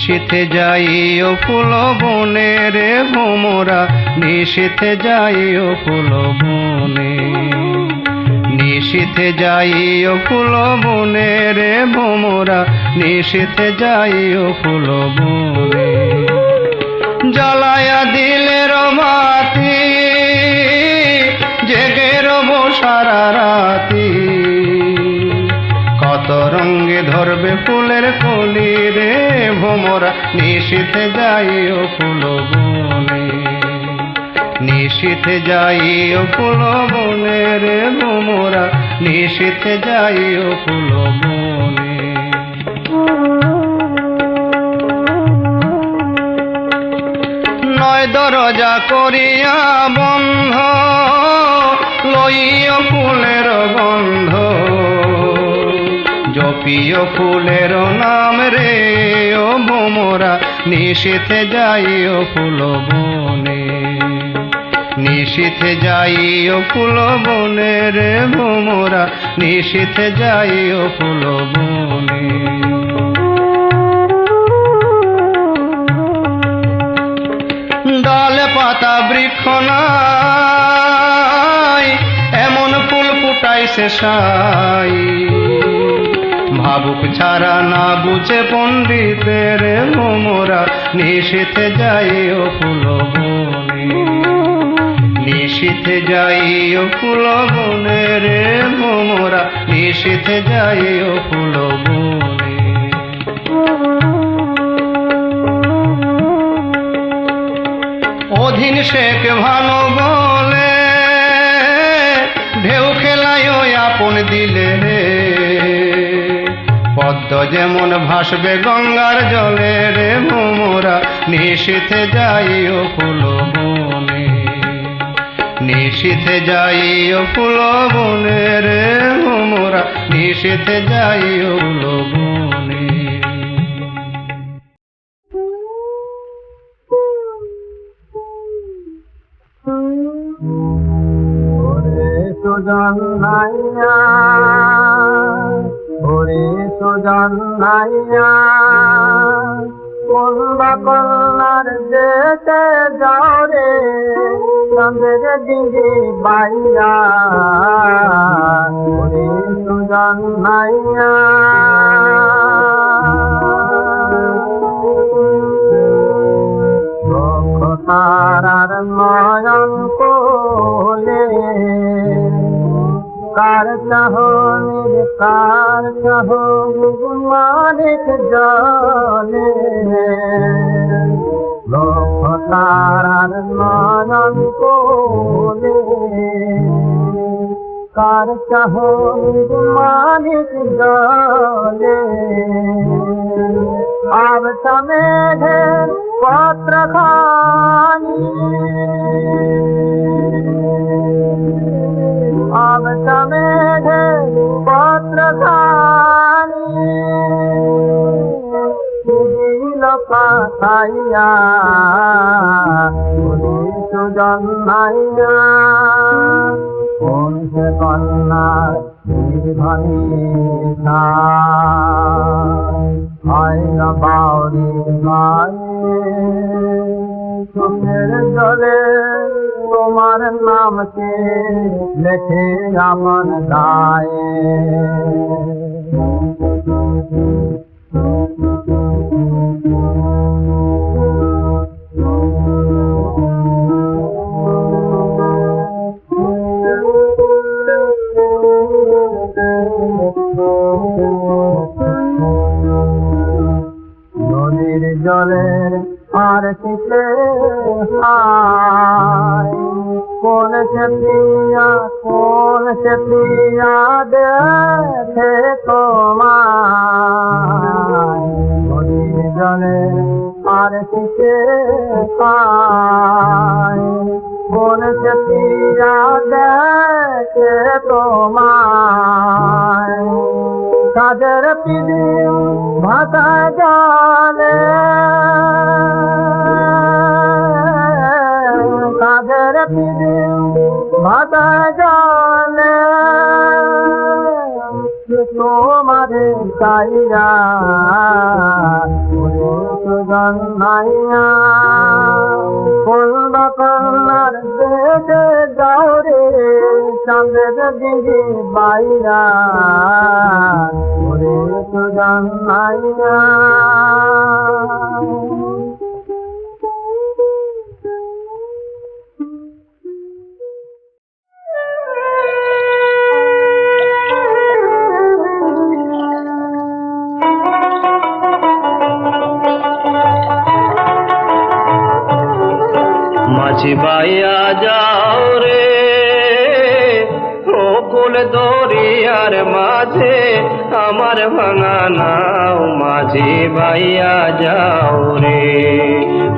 নিশীথে যাইও ফুল বনে রে ভোমরা, নিশীথে যাইও ফুল বনে। নিশীথে যাইও ফুল বনে রে ভোমরা, নিশীথে যাইও ফুল বনে। জ্বালায়া দিলের বাতি, জেগে রব সারা রাতি। কত রঙে ধরবে ফুলের কলি রে ভোমরা, নিশীথে যাইও ফুল বনে। নিশীথে যাইও ফুল বনে রে ভোমরা, নিশীথে যাইও ফুল বনে। নয় দরজা করিয়া বন্ধ, লইও ফুলের গন্ধ। জপিও ফুলের নাম রে ও ভোমরা, নিশীথে যাইও ফুল বনে। নিশীথে যাইও ফুল বনে রে ভোমরা, নিশীথে যাইও ফুল বনে। ডালে পাতা বৃক্ষ নাই, এমন ফুল ফুটাইছে সাই। ভাবুক ছাড়া না বুঝে পণ্ডিতের ভোমরা, নিশীথে যাইও ফুল বনে। নিশীথে যাইও ফুল বনে রে ভোমরা, নিশীথে যাইও ফুল বনে। অধীন শেখ ভালো বলে, ঢেউ খেলায়ও আপন দিলে রে। পদ্ম যেমন ভাসবে গঙ্গার জলে রে ভোমরা, নিশীথে যাইও ফুল বনে। নিশীথে যাইও ফুল বনে রে ভোমরা, নিশীথে যাইও ফুল বনে। জানাইয়া ওরে তো জানাইয়া, কোন বা কন্যার দেশে যাও রে, চাঁদের ডিঙ্গি বাইয়া। ওরে তো জানাইয়া তারার নয়ন কোলে, কার চাহনির কার চাহ মানিক জলে। লক্ষ তারার নয়ন কোলে, কার চাহ মানিক জলে। আব মেঘের পত্র খানি, আব মেঘের পত্র খানি। দিল পাতাইয়া জন্মাইয়া, কোন সে কন্যার নির্ধনী হয় না বাউরি গায়ে। চোখের জলে তোমার নামকে লেখে আমার গায়ে। নদীর জলের আর শিখে কোন সে প্রিয়া দেখে তোমার। নদীর জলের আর শিখে কোন সে প্রিয়া দেখে তোমার। কাদের পিদি ভাষা জানে, কাদের পিদি ভাষা জানে। তোমারে চাইরা সুজন ভাইয়া ফুলবা কন্যার দেশে যাও রে চাঁদের দিকে বাইরা সুজন ভাইয়া মাঝি বাইয়া যাও রে কুল দরিয়ার মাঝে আমার ভাঙা নাও মাঝি বাইয়া যাও রে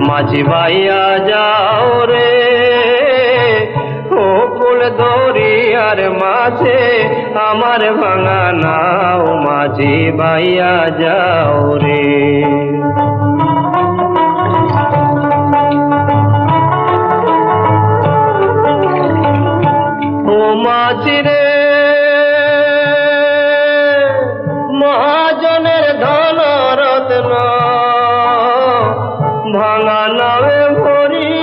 মাঝি বাইয়া যাও রে কুল দরিয়ার মাঝে আমার ভাঙা নাও মাঝি বাইয়া যাও রে মাঝি রে মহাজনের ধন রত্ন ভাঙা নামে ভরি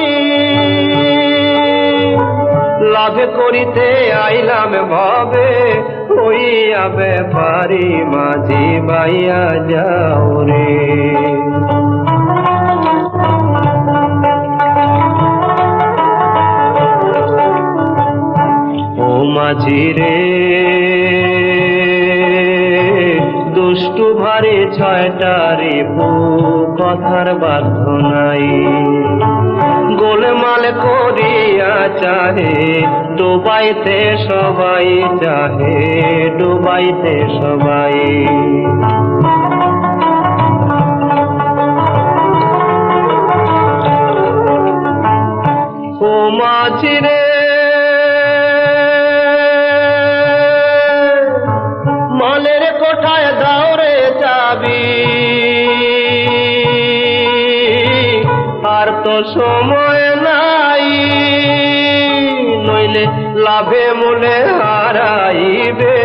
লাভ করিতে আইলাম ভাবে হইয়া ব্যাপারি মাঝি বাইয়া যাও রে মাঝি রে দুষ্টু ভারে ছয়টারে কথার বাধ্য নাই গোলমাল করিয়া চাহে ডুবাইতে সবাই চাহে ডুবাইতে সবাই ও মাঝি রে মালের কোঠায় দাও রে চাবি আর তো সময় নাই নইলে লাভে মূলে হারাইবে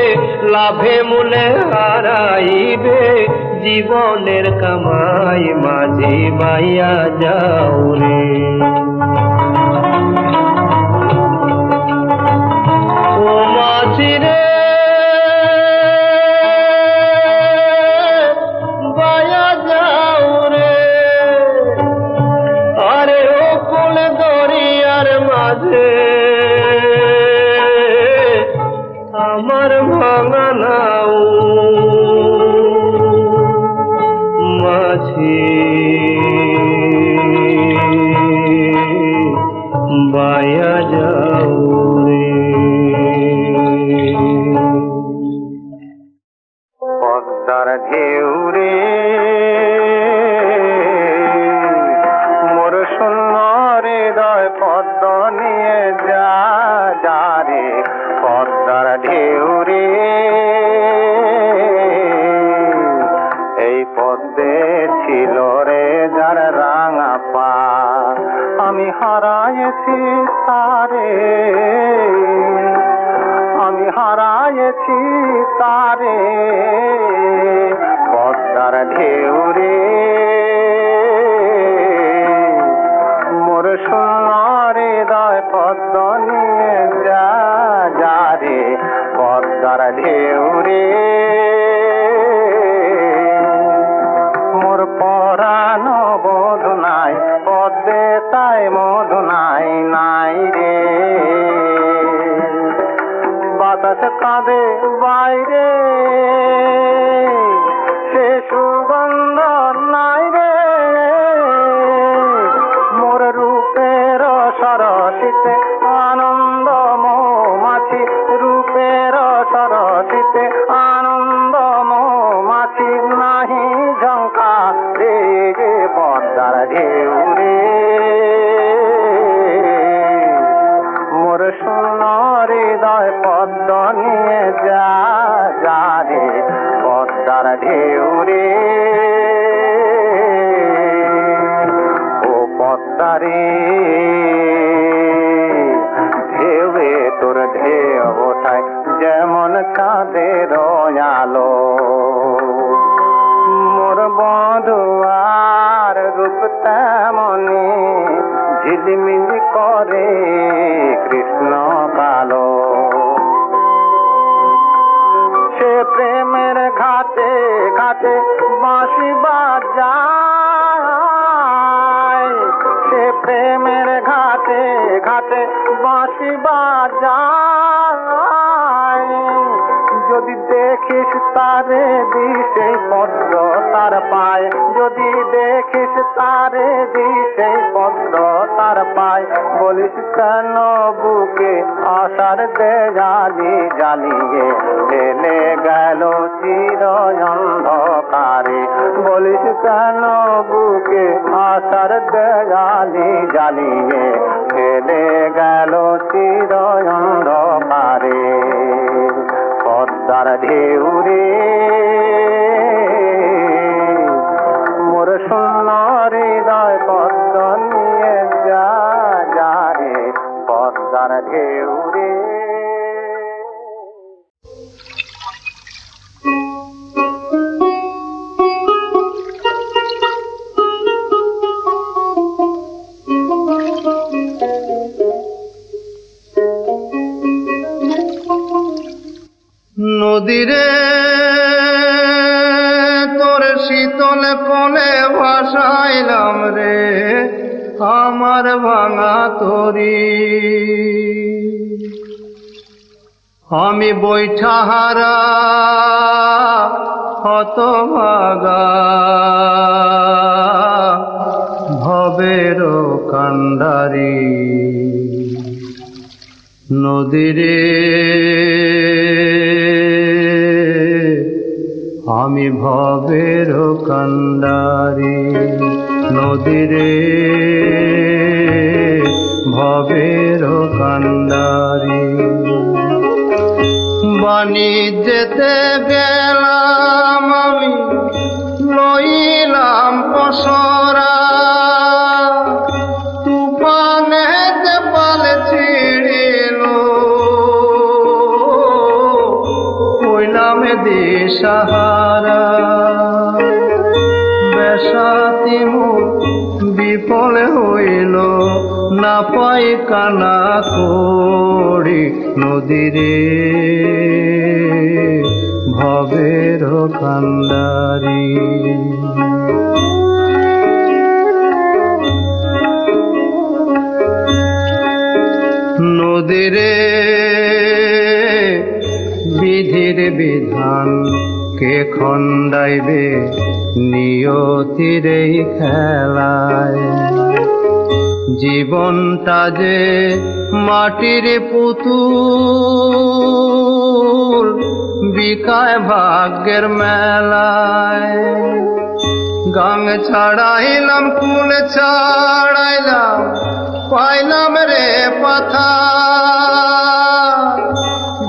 লাভে মূলে হারাইবে জীবনের কামাই মাঝি বাইয়া যাও রে ও মাঝি রে আমার ভাঙা নাও মাঝি বাইয়া যাও রে পদ্মার ঢেউ রে মোর শূন্য হৃদয় পদ্ম নিয়ে যা যা রে পদ্মার ঢেউ রে এই পদ্মে ছিল রে যার রাঙা পা আমি হারায়েছি তারে আমি হারায়েছি তারে পদ্মার ঢেউ রে মোর শূন্য হৃদয় পদ্ম নিয়ে যা যা রে পদ্মার ঢেউ রে মোর পরানো বোধ নাই পদ্মে তাই মধু নাই নাই রে বাতাস কাঁদে বাইরে সে সুগন্ধ নাই রে মোর রূপের সরসিতে আনন্দ মৌমাছি রূপের সরসিতে আনন্দ মৌমাছি নাহি ঝঙ্কা রে পদ্মার ঢেউ রে মোর শূন্য হৃদয় পদ্ম নিয়ে যা যা রে পদ্মার ঢেউ রে ও পদ্মারে ঢেউয়ে তোর ঢেউ ওঠায় যেমন চাঁদের আলো মোর বধুয়ার রূপ তেমনি ঝিলমিল করে কৃষ্ণ কালো সে প্রেমের ঘাটে ঘাটে বাঁশি বাজায় সে প্রেমের ঘাটে ঘাটে বাঁশি বাজায় যদি দেখিস তারে দিশে পদ্ম তার পায় যদি দেখিস তারে দিশে পদ্ম তার পায় বলিস কেন বুকে আশার দেয়ালি জ্বালিয়ে ঢেলে গেল চির অন্ধকারে বলিস কেন বুকে আশার দেয়ালি জ্বালিয়ে ঢেলে গেল চির অন্ধকারে পদ্মার ঢেউরে মোর শূন্য হৃদয় পদ্ম নিয়ে যা রে পদ্মার ঢেউরে নদীরে তোর শীতল কোলে ভাসাইলাম রে আমার ভাঙা তরি আমি বৈঠাহারা হতভাগা ভবের কান্ডারি নদীরে আমি ভবের কান্ডারি নদীরে ভবের কান্ডারি বাণিজ্যেতে গেলাম আমি লইলাম পসরা তুফানেতে পাল ছিড়িল হইলাম দিশাহারা বেসাতি মোর বিফল হইল না পাই কানা করি নদীরে ভবের কান্ডারি নদীরে বিধির বিধান কে খণ্ডাইবে নিয়তির এই খেলায় জীবনটা যে মাটির পুতুল বিকায় ভাগ্যের মেলায় গাং ছাড়াইলাম কুল ছাড়াইলাম পাইলাম রে পাথা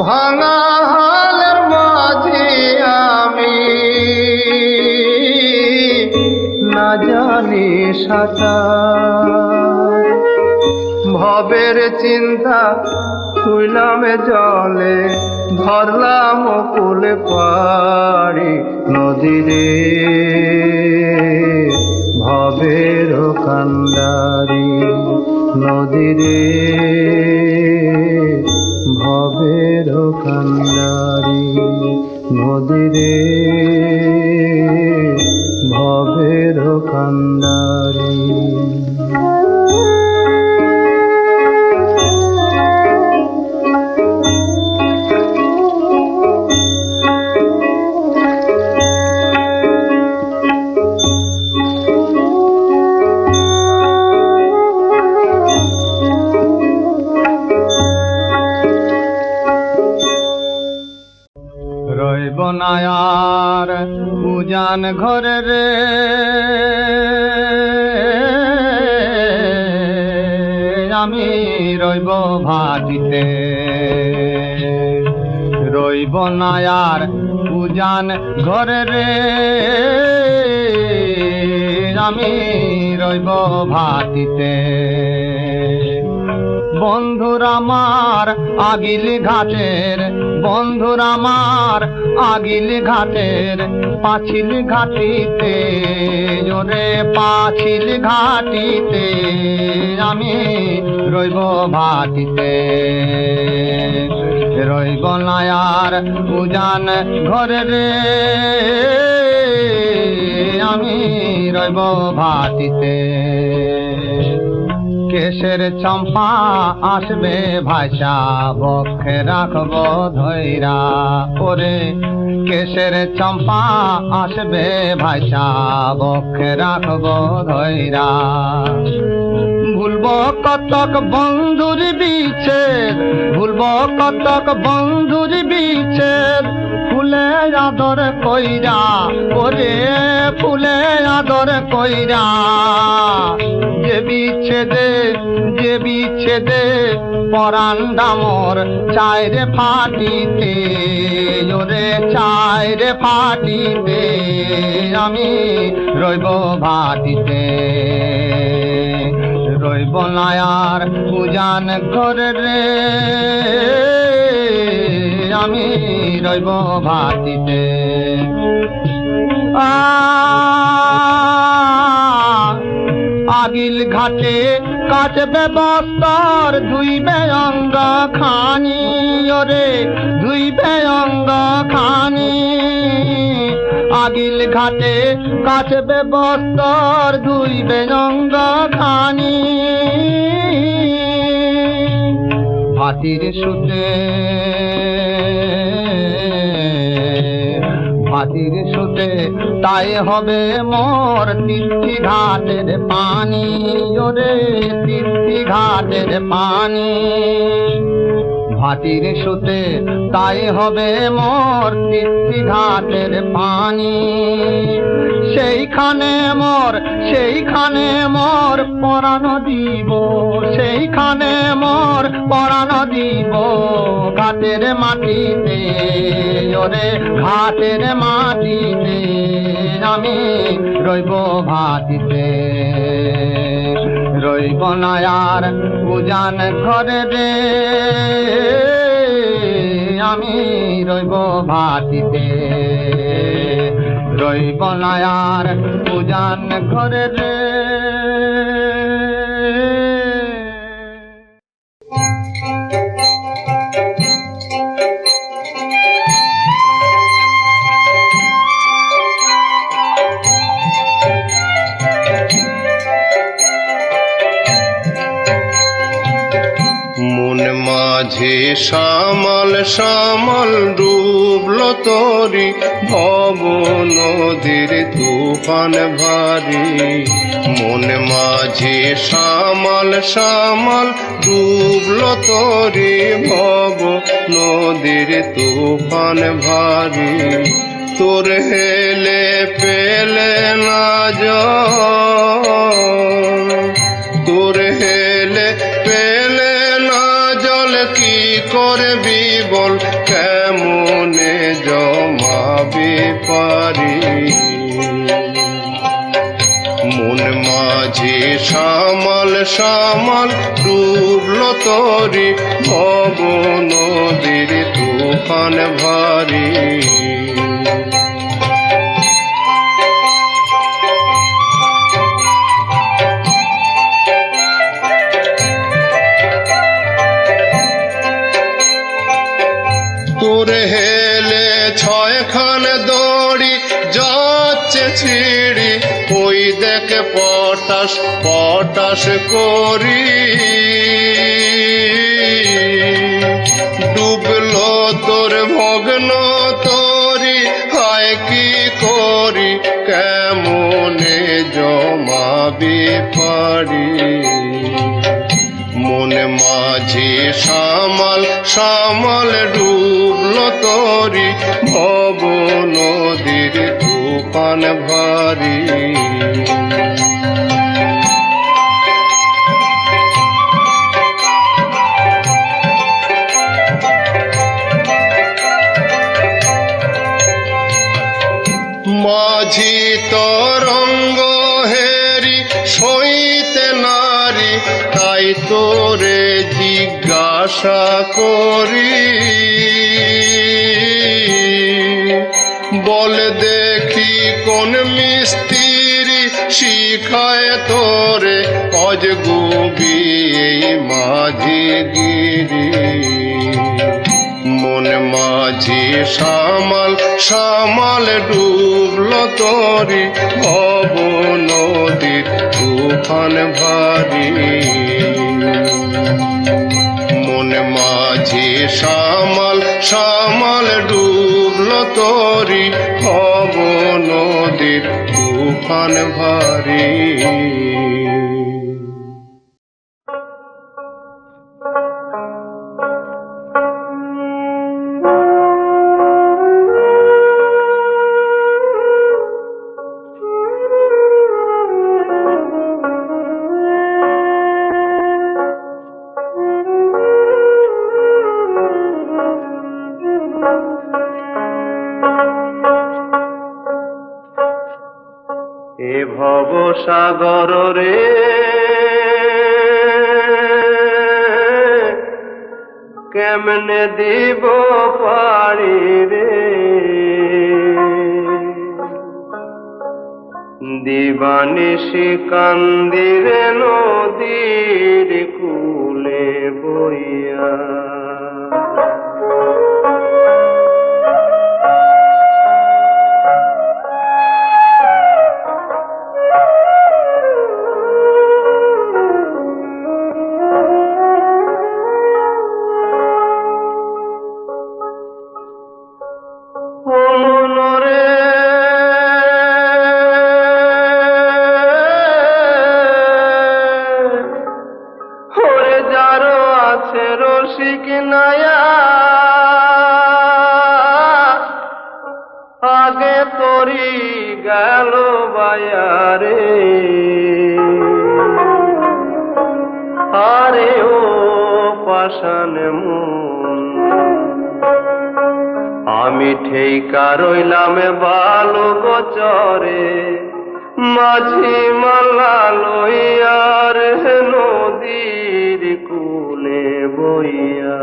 ভাঙা হালের মাঝে আমি না জানি সাঁতার ভবের চিন্তা তুইলাম জলে ধরলাম কুল পাড়ি নদীরে ভবের কান্ডারি নদীরে ভবের কান্ডারি নদীরে ভবের কান্ডারি রইব না আর উজান ঘরে রে আমি রইব ভাটিতে রইব না আর উজান ঘরে রে আমি রইব ভাটিতে বন্ধুর আমার আগিলি ঘাটের বন্ধুর আমার আগিল ঘাটের পাঁচিল ঘাটিতে, ওরে পাঁচিল ঘাটিতে আমি রইব ভাটিতে, রইব না আর উজান ঘরে রে, আমি রইব ভাটিতে। কেশের চম্পা আসবে ভাষা বক্ষে রাখব ধৈরা, ওরে কেশের চম্পা আসবে ভাষা বক্ষে রাখব ধৈরা। ভুলব কতক বন্ধুর বিচ্ছেদ, ভুলব কতক বন্ধুর বিচ্ছেদ, ফুলে আদর কইরা, ওরে ফুলে আদর কইরা। যে বিচ্ছেদে পরান্ডা মোর চাইরে ফাটিতে, ওরে চাইরে ফাটিতে আমি রইব ভাটিতে, রইব না আর উজান ঘরে রে, আমি রইব ভাটিতে। আগিল ঘাটে কাটবে বস্তর ধুইবে অঙ্গ খানি, ওরে ধুইবে অঙ্গ খানি। আগিল ঘাটে কাটবে বস্তর ধুইবে অঙ্গ খানি। ভাটির সুতে ভাটির সুতে তাই হবে মোর তিথি ঘাটের পানি, ওরে তিথি ঘাটের পানি। ভাটির সুতে তাই হবে মোর তিথি ঘাটের পানি। সেইখানে মোর পরাণ দিব, সেইখানে মোর পরাণ দিব ঘাটের মাটিতে, ওরে ঘাটের মাটিতে আমি রইব ভাটিতে, রইব না আর উজান ঘরে রে, আমি রইব ভাটিতে, রইব না আর উজান ঘরে রে। মন মাঝে শ্যামল শ্যামল ডুবলো তরি ভব নদীর তুফান ভারী। মন মাঝে শ্যামল শ্যামল ডুবলো তরি ভব নদীর তুফান ভারী। তোর হেলে পেলে না জল, তোর হেলে পেলে না জল কি করবি বল, কেমনে জমাবি পারি। মন মাঝে শ্যামল শ্যামল ডুবলো তরি ভব নদীর তুফান ভারী। তোর হেলে ছয়খান দড়ি যাচ্ছে ছিড়ি, ওই দেখ পটাশ পটাশ করি। ডুবলো তোর ভগ্ন তরি, হায় কি করি কেমনে জমাবি পারি। মন মাঝে শ্যামল শ্যামল ডুবলো তরি ভব নদীর তুফান ভারী। মাঝি তরঙ্গ হেরি সইতে নারী, তাই তোরে জিজ্ঞাসা আশা করি, বল দেখি কোন মিস্ত্রি শিখায় তোরে অজগুবি এই মাঝি গিরি। মন মাঝি সামাল সামাল ডুবলো তরি ভব নদীর তুফান ভারী। মন মাঝি সামাল সামাল ডুবলো তরি ভব নদীর তুফান ভারী। এ ভব সাগর রে কেমনে দিব পাড়ি রে, দিবানিশি কান্দিরে নদীর কূলে বইয়া। রসিক নায়া আগে তোরি গেল বায়ারে, আরে ও পাষাণ মন আমি ঠেকা রইলাম বালু গোচরে, মাঝি মালা লইয়ার নদীর কূলে বইয়া।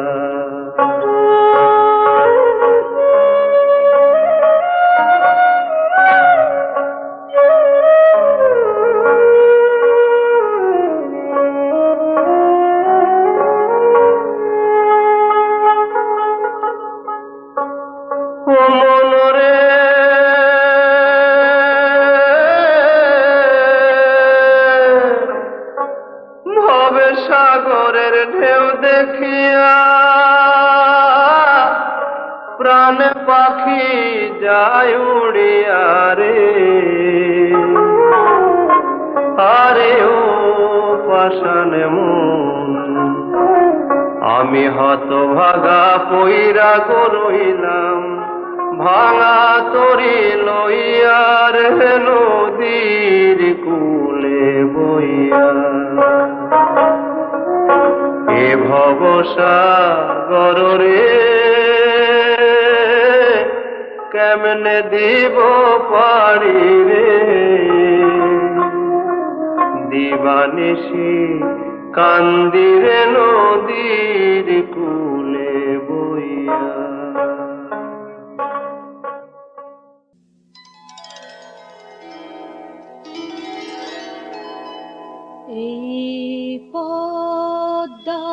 সাগরের ঢেউ দেখিয়া প্রাণ পাখি যায় উড়িয়া রে, আরে ও পাষাণ মন আমি হতভাগা পইরা রইলাম ভাঙা তরি লইয়ার নদীর কূলে বইয়া। এ ভব সাগর রে কেমনে দিব পাড়ি রে, দিবানিশি কান্দিরে নদীর কূলে বইয়া। এই পদ্মা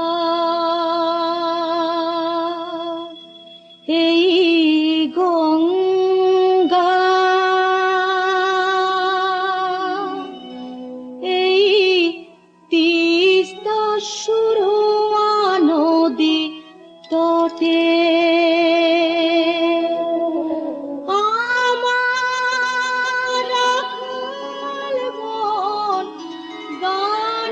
এই গঙ্গা এই তিস্তা সুরমা নদী তটে আমার রাখাল মন গান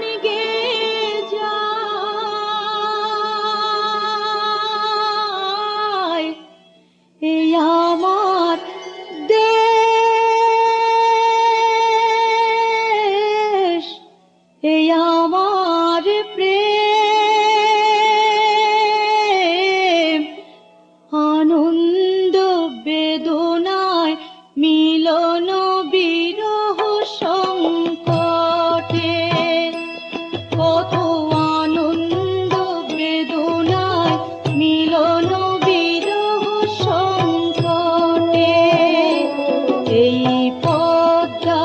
পদ্মা,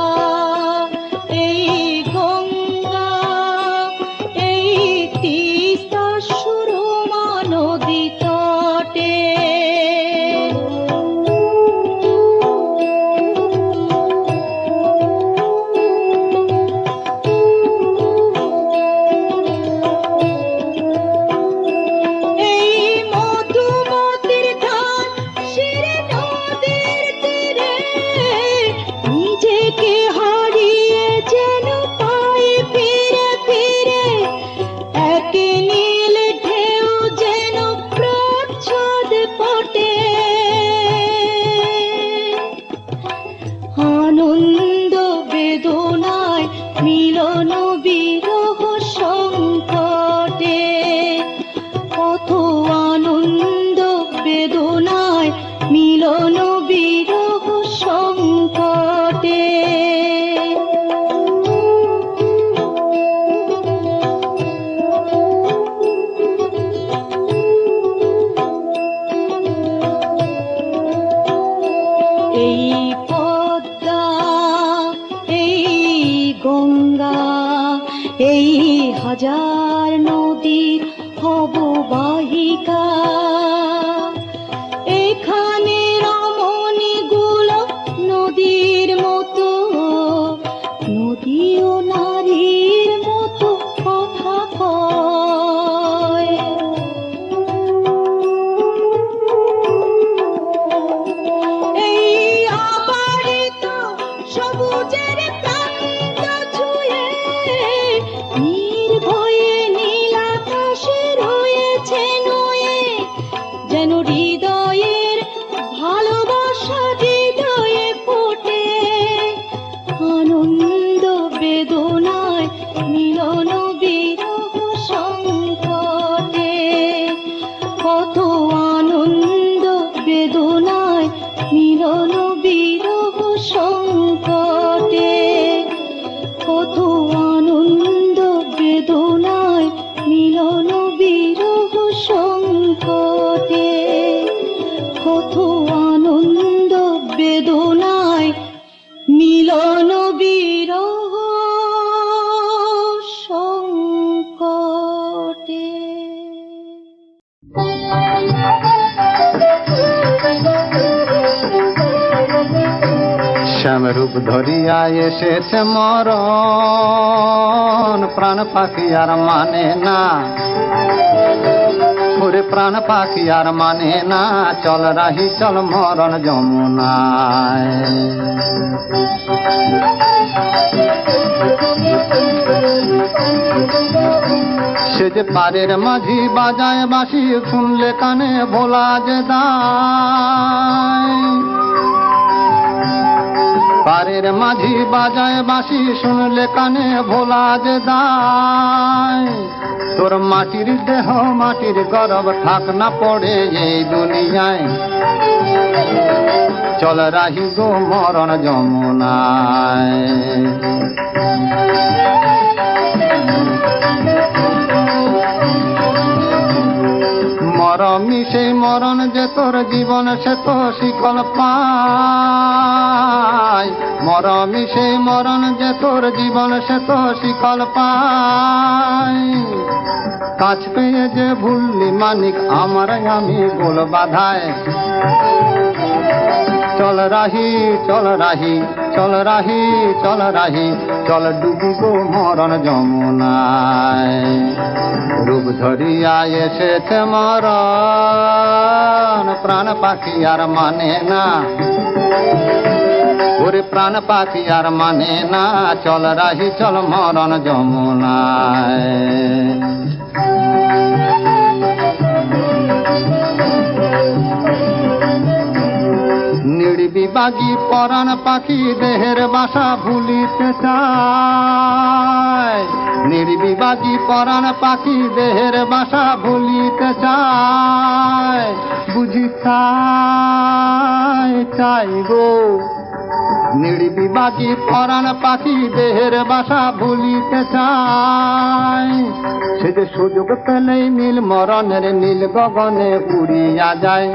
এই গঙ্গা, এই তিস্তা সুরমা নদী তটে আনন্দ বেদনায় মিলন বিরহ সংকটে, কত আনন্দ বেদনায় মিলন বিরহ সংকটে। এই পদ্মা, এই গঙ্গা, এই হাজার নদীর অববাহিকা, এখানে রমণীগুলো নদীর মতো, নদী ও নারীর মতো কথা কয়। সবুজের প্রান্ত ছুঁয়ে নির্ভয়ে নীল আকাশে রয়েছে নয়ে, যেন হৃদয়ের ভালোবাসা হৃদয়ে ফোটে। আনন্দ বেদনায় মিলন বিরহ সংকটে, কত আনন্দ বেদনায় মিলন বিরহ সংকটে, কত আনন্দ বেদনায় মিলন বিরহ সংকটে, কত আনন্দ বেদনায় মিলন বিরহ সংকটে। শ্যামরূপ ধরিয়া এসেছে মরণ, প্রাণ পাখি আর মানে না, ওরে প্রাণ পাখি আর মানে না, চল রাহি চল মরণ যমুনায়। সে যে পারের মাঝি বাজায় বাঁশি, শুনলে কানে ভোলা যে দায়। পারের মাঝি বাজায় বাঁশি, শুনলে কানে ভোলা যে দায়। তোর মাটির দেহ মাটির গরব থাক না পড়ে এই দুনিয়ায়, চল রাহি গো মরণ যমুনায়। মরমি সেই মরণ যে তোর জীবন সে তো শিকল পায়, মরমি সেই মরণ যে তোর জীবন সে তো শিকল পায়। কাছ পেয়ে যে ভুললি মানিক আমার আমি গোল বাধায়, চল রাহি চল রাহি চল রাহি চল রাহি, চল ডুবি গো মরণ যমুনায়। রূপ ধরিয়া এসেছে মরণ, প্রাণ পাখি আর মানে না, ওরে প্রাণ পাখি আর মানে না, চল রাহি চল মরণ যমুনায়। নির্বিবাগী পরাণ পাখি দেহের বাসা ভুলিতে চায়, নির্বিবাগী পরাণ পাখি দেহের বাসা ভুলিতে চায়। বুঝি চাই চাই গো, নির্বিবাগী পরাণ পাখি দেহের বাসা ভুলিতে চায়। সে যে সুযোগ পেলেই নীল মরণের নীল গগনে উড়িয়া যায়,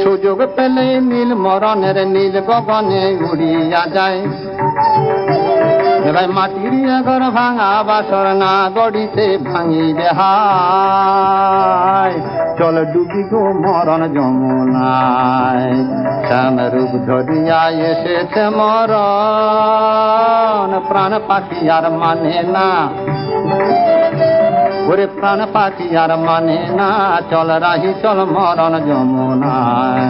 সুযোগ পেলে নীল মরণের নীল গগনে উড়িয়া যায়। এবার মাটির ঘর ভাঙা বাসর না গড়িতে ভাঙিবে হায়। চল ডুবি গো মরণ যমুনায়, শ্যাম রূপ ধরিয়া এসেছে মরণ। প্রাণ পাখি আর মানে না, ওরে প্রাণ পাখি আর মানে না, চল রাহি চল মরণ যমুনায়।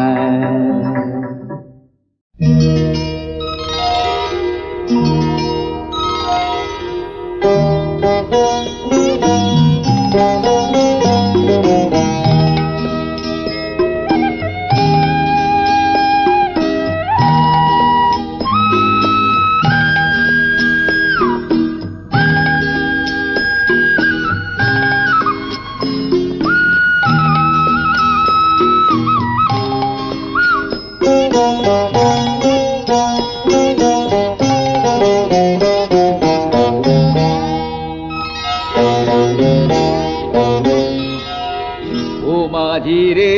মাঝি রে,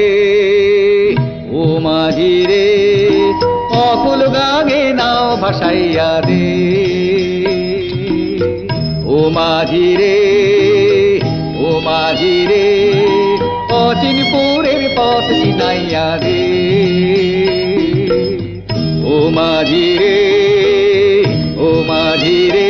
ও মাঝি রে, অকুল গাঙে নাও ভাসাইয়া দে। ও মাঝি রে, ও মাঝি রে, অচিনপুরের পথ চিনাইয়া দে। ও মাঝি রে, ও মাঝি রে,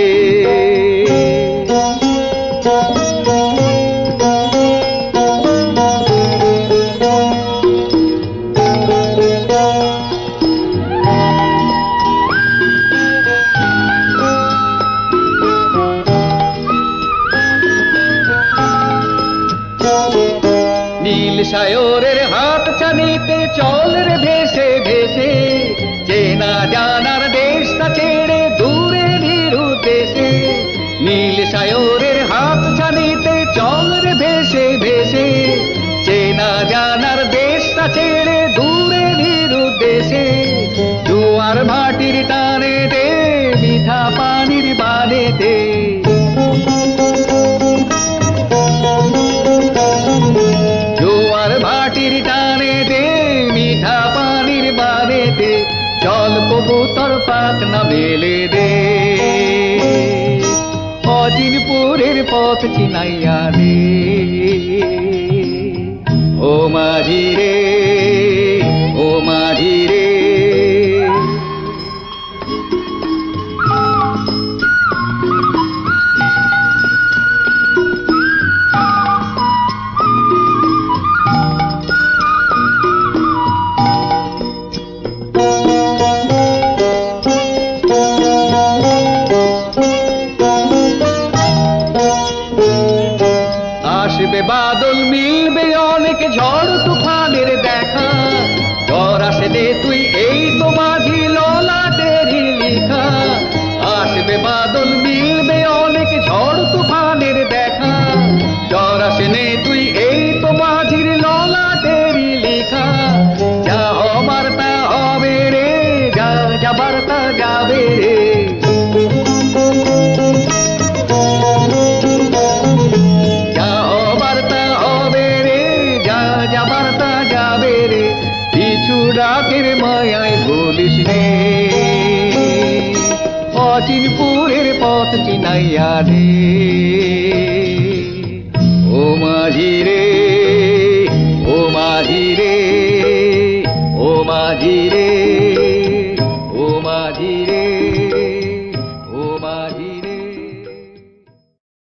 নীল সায়রের হাত ছানিতে চল রে ভেসে ভেসে, চেনা জানার দেশটা ছেড়ে দূরে ধীরু দেশে। নীল সায়রের হাত ছানিতে চল রে ভেসে ভেসে, চেনা জানার দেশটা ছেড়ে দূরে ধীরু দেশে। জোয়ার ভাটির টানে দে, মিঠা পানির বানে দে। জোয়ার ভাটির টানে দে, মিঠা পানির বানে দে, জল কবুতর পাক না মেলে দে। অচিনপুরের পথ চিনাইয়া দে। ও মাঝি রে, ও মাঝি রে, আসবে বাদল মিলবে অনেক ঝড় তুফানের দেখা। ঝড় আসে দে তুই এই তো মাঝি ললাটেরই লিখা। আসবে বাদল মিলবে অনেক ঝড় তুফানের দেখা। ঝড় আসে নে তুই এই তো মাঝির ললাটেরই লিখা। যা হবার তা হবে রে, যা যাবার তা যাবে রে। ডাকের মায়ায় ভুলিস নে, অচিনপুরের পথ চিনাইয়া দে। ও মাঝি রে, ও মাঝি রে, ও মাঝি রে, ও মাঝি রে।